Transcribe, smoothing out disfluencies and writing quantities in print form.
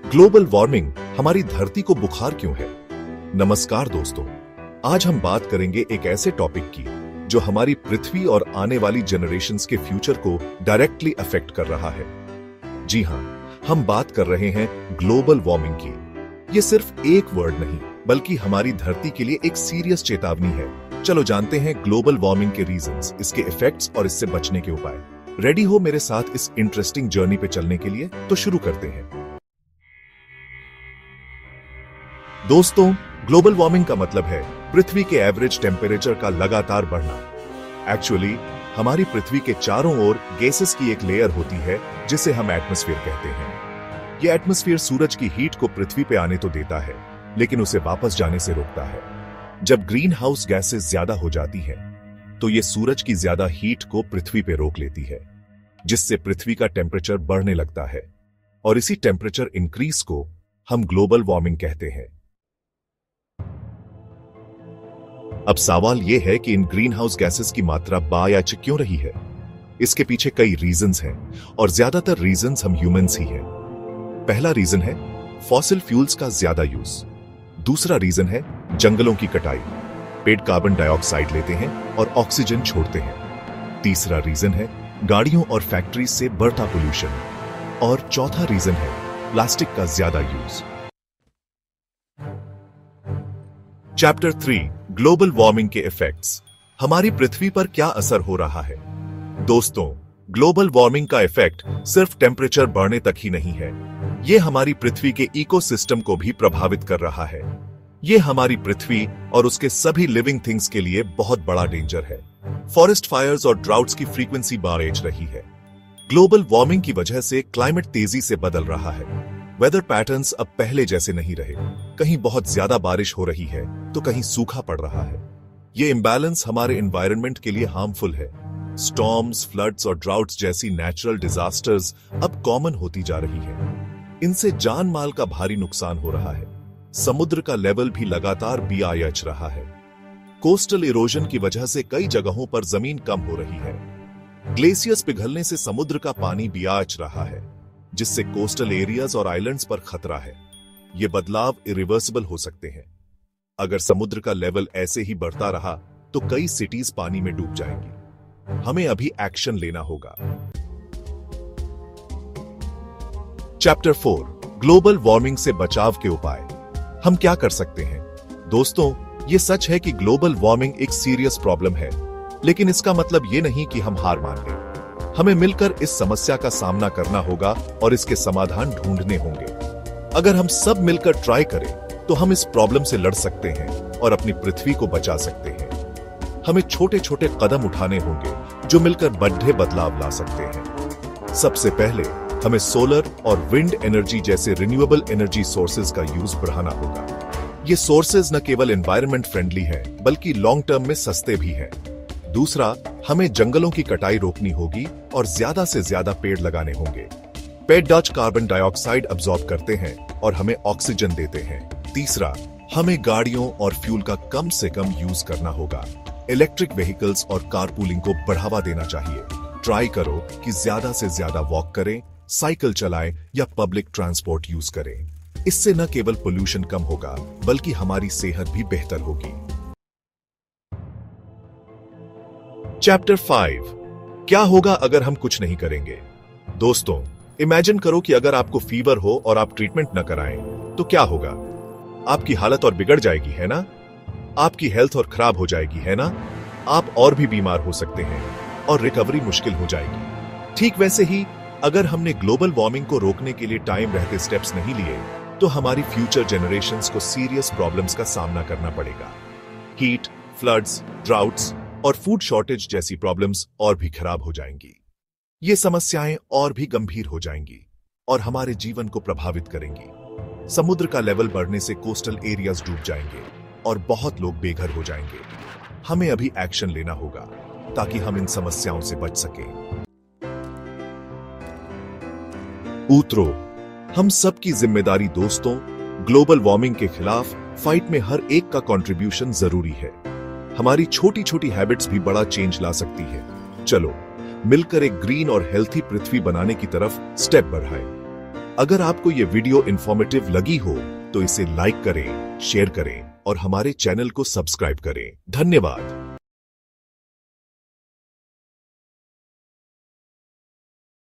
Global warming हमारी धरती को बुखार क्यों है? नमस्कार दोस्तों, आज हम बात करेंगे एक ऐसे टॉपिक की जो हमारी पृथ्वी और आने वाली जनरेशंस के फ्यूचर को डायरेक्टली अफेक्ट कर रहा है। जी हां, हम बात कर रहे हैं ग्लोबल वार्मिंग की। ये सिर्फ एक वर्ड नहीं, बल्कि हमारी धरती के लिए एक सीरियस चेतावनी है। चलो जानते हैं ग्लोबल वार्मिंग के रीजंस, इसके इफेक्ट्स और इससे बचने के उपाय। रेडी हो मेरे साथ इस इंटरेस्टिंग जर्नी पे चलने के लिए? तो शुरू करते हैं। दोस्तों, ग्लोबल वार्मिंग का मतलब है पृथ्वी के एवरेज टेम्परेचर का लगातार बढ़ना। एक्चुअली हमारी पृथ्वी के चारों ओर गैसेस की एक लेयर होती है जिसे हम एटमॉस्फेयर कहते हैं। यह एटमॉस्फेयर सूरज की हीट को पृथ्वी पे आने तो देता है, लेकिन उसे वापस जाने से रोकता है। जब ग्रीन हाउस गैसेस ज्यादा हो जाती है तो ये सूरज की ज्यादा हीट को पृथ्वी पे रोक लेती है, जिससे पृथ्वी का टेम्परेचर बढ़ने लगता है, और इसी टेम्परेचर इंक्रीज को हम ग्लोबल वार्मिंग कहते हैं। अब सवाल यह है कि इन ग्रीन हाउस गैसेस की मात्रा बायाच क्यों रही है? इसके पीछे कई रीजंस हैं, और ज्यादातर रीजंस हम ह्यूमंस ही हैं। पहला रीजन है फॉसिल फ्यूल्स का ज्यादा यूज। दूसरा रीजन है जंगलों की कटाई। पेड़ कार्बन डाइऑक्साइड लेते हैं और ऑक्सीजन छोड़ते हैं। तीसरा रीजन है गाड़ियों और फैक्ट्रीज से बढ़ता पोल्यूशन। और चौथा रीजन है प्लास्टिक का ज्यादा यूज। चैप्टर 3, ग्लोबल वार्मिंग के इफेक्ट्स। हमारी पृथ्वी पर क्या असर हो रहा है? दोस्तों, ग्लोबल वार्मिंग का इफेक्ट सिर्फ टेम्परेचर बढ़ने तक ही नहीं है, यह हमारी पृथ्वी के इकोसिस्टम को भी प्रभावित कर रहा है। यह हमारी पृथ्वी और उसके सभी लिविंग थिंग्स के लिए बहुत बड़ा डेंजर है। फॉरेस्ट फायर्स और ड्राउट्स की फ्रीक्वेंसी बढ़ रही है। ग्लोबल वार्मिंग की वजह से क्लाइमेट तेजी से बदल रहा है। वेदर पैटर्न्स अब पहले जैसे नहीं रहे। कहीं बहुत ज्यादा बारिश हो रही है तो कहीं सूखा पड़ रहा है। ये इंबैलेंस हमारे एनवायरनमेंट के लिए हार्मफुल है। स्टॉर्म्स, फ्लड्स और ड्राउट्स जैसी नेचुरल डिजास्टर्स अब कॉमन होती जा रही है। इनसे जान माल का भारी नुकसान हो रहा है। समुद्र का लेवल भी लगातार बियाच रहा है। कोस्टल इरोजन की वजह से कई जगहों पर जमीन कम हो रही है। ग्लेशियर्स पिघलने से समुद्र का पानी बियाच रहा है, जिससे कोस्टल एरियाज और आइलैंड्स पर खतरा है। ये बदलाव इरिवर्सिबल हो सकते हैं। अगर समुद्र का लेवल ऐसे ही बढ़ता रहा तो कई सिटीज पानी में डूब जाएंगी। हमें अभी एक्शन लेना होगा। चैप्टर 4, ग्लोबल वार्मिंग से बचाव के उपाय। हम क्या कर सकते हैं? दोस्तों, यह सच है कि ग्लोबल वार्मिंग एक सीरियस प्रॉब्लम है, लेकिन इसका मतलब यह नहीं कि हम हार मान लें। हमें मिलकर इस समस्या का सामना करना होगा और इसके समाधान ढूंढने होंगे। अगर हम सब मिलकर ट्राई करें तो हम इस प्रॉब्लम से लड़ सकते हैं और अपनी पृथ्वी को बचा सकते हैं। हमें छोटे छोटे कदम उठाने होंगे जो मिलकर बड़े बदलाव ला सकते हैं। सबसे पहले हमें सोलर और विंड एनर्जी जैसे रिन्यूएबल एनर्जी सोर्सेज का यूज बढ़ाना होगा। ये सोर्सेज न केवल एनवायरनमेंट फ्रेंडली है, बल्कि लॉन्ग टर्म में सस्ते भी हैं। दूसरा, हमें जंगलों की कटाई रोकनी होगी और ज्यादा से ज्यादा पेड़ लगाने होंगे। पेड़ कार्बन डाइऑक्साइड अब्सॉर्ब करते हैं और हमें ऑक्सीजन देते हैं। तीसरा, हमें गाड़ियों और फ्यूल का कम से कम यूज करना होगा। इलेक्ट्रिक व्हीकल्स और कारपूलिंग को बढ़ावा देना चाहिए। ट्राई करो कि ज्यादा से ज्यादा वॉक करें, साइकिल चलाएं या पब्लिक ट्रांसपोर्ट यूज करें। इससे न केवल पोल्यूशन कम होगा, बल्कि हमारी सेहत भी बेहतर होगी। चैप्टर 5, क्या होगा अगर हम कुछ नहीं करेंगे? दोस्तों, इमेजिन करो कि अगर आपको फीवर हो और आप ट्रीटमेंट न कराएं तो क्या होगा? आपकी हालत और बिगड़ जाएगी, है ना? आपकी हेल्थ और खराब हो जाएगी, है ना? आप और भी बीमार हो सकते हैं और रिकवरी मुश्किल हो जाएगी। ठीक वैसे ही अगर हमने ग्लोबल वार्मिंग को रोकने के लिए टाइम रहते स्टेप्स नहीं लिए तो हमारी फ्यूचर जनरेशंस को सीरियस प्रॉब्लम्स का सामना करना पड़ेगा। हीट, फ्लड्स, ड्राउट्स और फूड शॉर्टेज जैसी प्रॉब्लम्स और भी खराब हो जाएंगी। ये समस्याएं और भी गंभीर हो जाएंगी और हमारे जीवन को प्रभावित करेंगी। समुद्र का लेवल बढ़ने से कोस्टल एरियाज डूब जाएंगे और बहुत लोग बेघर हो जाएंगे। हमें अभी एक्शन लेना होगा ताकि हम इन समस्याओं से बच सकें। उतरो, हम सबकी जिम्मेदारी दोस्तों। ग्लोबल वार्मिंग के खिलाफ फाइट में हर एक का कंट्रीब्यूशन जरूरी है। हमारी छोटी छोटी हैबिट्स भी बड़ा चेंज ला सकती है। चलो मिलकर एक ग्रीन और हेल्थी पृथ्वी बनाने की तरफ स्टेप बढ़ाएं। अगर आपको ये वीडियो इंफॉर्मेटिव लगी हो तो इसे लाइक करें, शेयर करें और हमारे चैनल को सब्सक्राइब करें। धन्यवाद।